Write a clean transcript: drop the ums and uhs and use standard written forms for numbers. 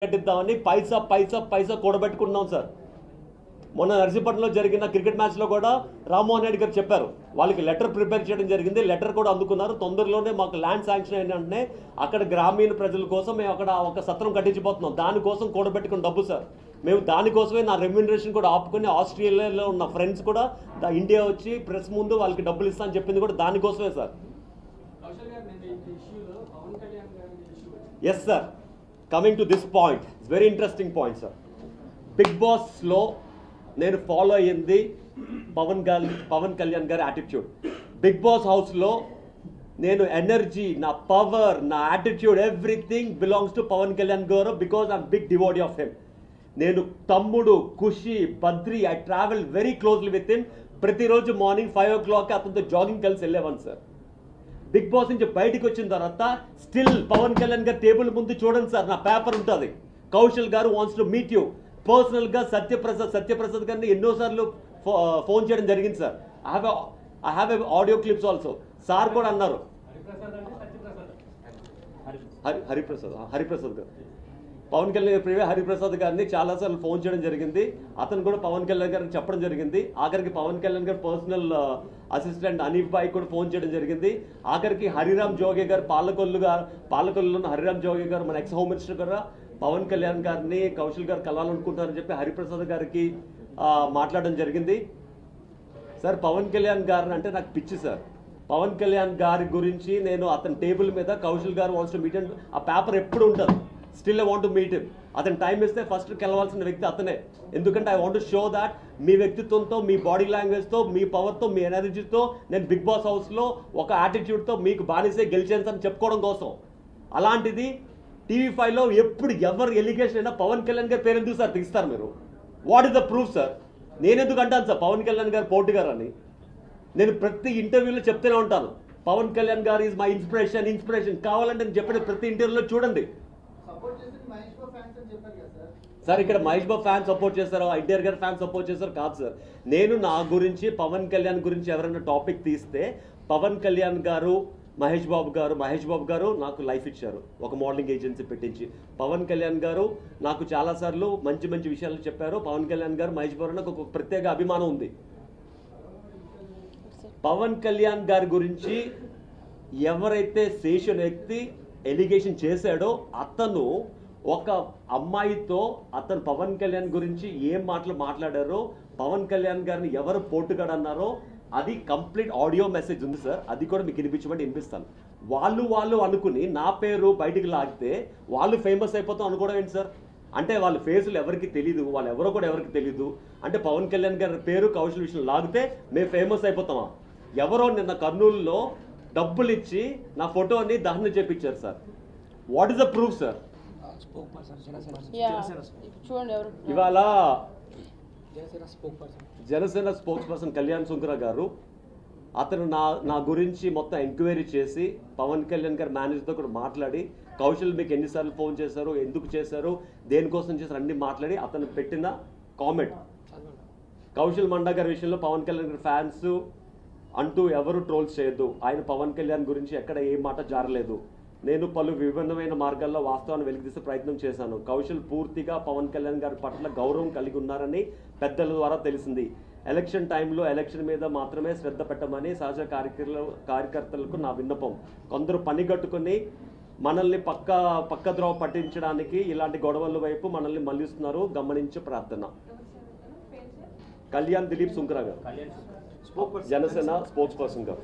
కట్టిద్దామని పైసా పైసా పైసా కూడబెట్టుకున్నాం sir. మొన్న నర్సీపట్నంలో జరిగిన cricket మ్యాచ్లో కూడా రామ్మోహన్ రెడ్డి గారు చెప్పారు, వాళ్ళకి లెటర్ ప్రిపేర్ చేయడం జరిగింది, లెటర్ కూడా అందుకున్నారు. తొందరలోనే మాకు ల్యాండ్ శాంక్షన్ అయిన వెంటనే అక్కడ గ్రామీణ ప్రజల కోసం మేము అక్కడ ఒక సత్రం కట్టించిపోతున్నాం. దానికోసం కూడబెట్టుకున్న డబ్బు సార్. మేము దానికోసమే నా రెమ్యూనరేషన్ కూడా ఆపుకొని ఆస్ట్రేలియాలో ఉన్న ఫ్రెండ్స్ కూడా ఇండియా వచ్చి ప్రెస్ ముందు వాళ్ళకి డబ్బులు ఇస్తా అని చెప్పింది కూడా దానికోసమే sir. Yes sir, coming to this point, it's very interesting point sir. Big బాస్లో నేను ఫాలో అయ్యింది పవన్ కళ్యాణ్ గారి యాటిట్యూడ్. బిగ్ బాస్ హౌస్లో నేను ఎనర్జీ, నా పవర్, నా attitude, everything belongs to Pawan Kalyan garu because I'm big devotee of him. నేను Thammudu, Kushi, Badri, I travel very closely with him. ప్రతిరోజు మార్నింగ్ 5 o'clock అతనితో జాగింగ్ కలిసి వెళ్ళేవాను సార్. బిగ్ బాస్ నుంచి బయటకు వచ్చిన తర్వాత స్టిల్ పవన్ కళ్యాణ్ గారు టేబుల్ ముందు చూడండి సార్, నా పేపర్ ఉంటుంది, Kaushal garu wants to meet you పర్సనల్గా. సత్యప్రసాద్ గారిని ఎన్నోసార్లు ఫోన్ చేయడం జరిగింది sir. I have a audio clips also. Sir కూడా అన్నారు, హరిప్రసాద్ గారు, పవన్ కళ్యాణ్ ప్రియ హరిప్రసాద్ గారిని చాలాసార్లు ఫోన్ చేయడం జరిగింది. అతను కూడా పవన్ కళ్యాణ్ గారికి చెప్పడం జరిగింది. ఆఖరికి పవన్ కళ్యాణ్ గారు పర్సనల్ అసిస్టెంట్ అనీఫ్ బాయ్ కూడా ఫోన్ చేయడం జరిగింది. ఆఖరికి హరిరామ్ జోగే గారు, పాలకొల్లులో ఉన్న హరిరామ్ జోగే గారు, మన ఎక్స్ హోమ్ మినిస్టర్ గారు, పవన్ కళ్యాణ్ గారిని కౌశల్ గారు కలవాలనుకుంటారని చెప్పి హరిప్రసాద్ గారికి మాట్లాడడం జరిగింది. సార్, పవన్ కళ్యాణ్ గారిని అంటే నాకు పిచ్చి సార్. పవన్ కళ్యాణ్ గారి గురించి నేను అతని టేబుల్ మీద Kaushal garu wants to meet and ఆ పేపర్ ఎప్పుడు ఉంటుంది. Still I want to meet him. అతను టైం ఇస్తే ఫస్ట్ కలవాల్సిన వ్యక్తి అతనే. ఎందుకంటే I want to show that మీ వ్యక్తిత్వంతో, మీ బాడీ లాంగ్వేజ్తో, మీ పవర్తో, మీ ఎనర్జీతో నేను బిగ్ బాస్ హౌస్లో ఒక యాటిట్యూడ్తో మీకు బానిసే గెలిచాను అని చెప్పుకోవడం కోసం. అలాంటిది TV5లో ఎప్పుడు ఎవరు ఎలిగేషన్ అయినా పవన్ కళ్యాణ్ గారి పేరు ఎందుకు సార్ తీస్తారు మీరు? What is the proof sir? నేను ఎందుకు అంటాను సార్ పవన్ కళ్యాణ్ గారు పోటీ గారు అని? నేను ప్రతి ఇంటర్వ్యూలో చెప్తూనే ఉంటాను, పవన్ కళ్యాణ్ గారు ఈజ్ మై ఇన్స్పిరేషన్. కావాలంటే నేను చెప్పిన ప్రతి ఇంటర్వ్యూలో చూడండి సార్. ఇక్కడ మహేష్ బాబు ఫ్యాన్స్ సపోర్ట్ చేస్తారు, ఎన్టీఆర్ గారు ఫ్యాన్స్ సపోర్ట్ చేస్తారు కాదు సార్. నేను నా గురించి, పవన్ కళ్యాణ్ గురించి ఎవరైనా టాపిక్ తీస్తే, పవన్ కళ్యాణ్ గారు, మహేష్ బాబు గారు నాకు లైఫ్ ఇచ్చారు, ఒక మోడలింగ్ ఏజెన్సీ పెట్టించి. పవన్ కళ్యాణ్ గారు నాకు చాలాసార్లు మంచి మంచి విషయాలు చెప్పారు. పవన్ కళ్యాణ్ గారు, మహేష్ బాబు నాకు ఒక ప్రత్యేక అభిమానం ఉంది. పవన్ కళ్యాణ్ గారి గురించి ఎవరైతే శేషన్ వ్యక్తి ఎలిగేషన్ చేశాడో అతను ఒక అమ్మాయితో అతను పవన్ కళ్యాణ్ గురించి ఏం మాట్లాడారో, పవన్ కళ్యాణ్ గారిని ఎవరు పోటుగాడు అన్నారో అది కంప్లీట్ ఆడియో మెసేజ్ ఉంది సార్. అది కూడా మీకు వినిపిస్తాను. వాళ్ళు అనుకుని నా పేరు బయటికి లాగితే వాళ్ళు ఫేమస్ అయిపోతాం అనుకోవడం ఏంటి సార్? అంటే వాళ్ళ ఫేసులు ఎవరికి తెలీదు, వాళ్ళు ఎవరో కూడా ఎవరికి తెలీదు. అంటే పవన్ కళ్యాణ్ గారి పేరు కౌశల్ విషయం లాగితే మేము ఫేమస్ అయిపోతామా? ఎవరో నిన్న కర్నూలులో డబ్బులు ఇచ్చి నా ఫోటోని దహనం చేపించారు sir. What is the proof sir? ఇవాళ జనసేన స్పోక్స్ పర్సన్ కళ్యాణ్ సుంకర గారు అతను నా గురించి మొత్తం ఎంక్వైరీ చేసి పవన్ కళ్యాణ్ గారి మేనేజర్తో కూడా మాట్లాడి, కౌశల్ మీకు ఎన్నిసార్లు ఫోన్ చేశారు, ఎందుకు చేశారు, దేనికోసం చేశారు అన్ని మాట్లాడి అతను పెట్టిన కామెంట్, కౌశల్ మండా గారి విషయంలో పవన్ కళ్యాణ్ గారి ఫ్యాన్స్ అంటూ ఎవరు ట్రోల్స్ చేయొద్దు, ఆయన పవన్ కళ్యాణ్ గురించి ఎక్కడ ఏ మాట జారలేదు, నేను పలు విభిన్నమైన మార్గాల్లో వాస్తవాన్ని వెలికితీసే ప్రయత్నం చేశాను, కౌశల్ పూర్తిగా పవన్ కళ్యాణ్ గారి పట్ల గౌరవం కలిగి ఉన్నారని పెద్దల ద్వారా తెలిసింది, ఎలక్షన్ టైంలో ఎలక్షన్ మీద మాత్రమే శ్రద్ధ పెట్టమని సహజ కార్యకర్తలకు నా విన్నపం, కొందరు పని కట్టుకుని మనల్ని పక్క ద్రోవ పట్టించడానికి ఇలాంటి గొడవల వైపు మనల్ని మళ్లిస్తున్నారు, గమనించే ప్రార్థన. కళ్యాణ్ దిలీప్ సుంకర గారు, జనసేన స్పోక్స్ పర్సన్ గారు.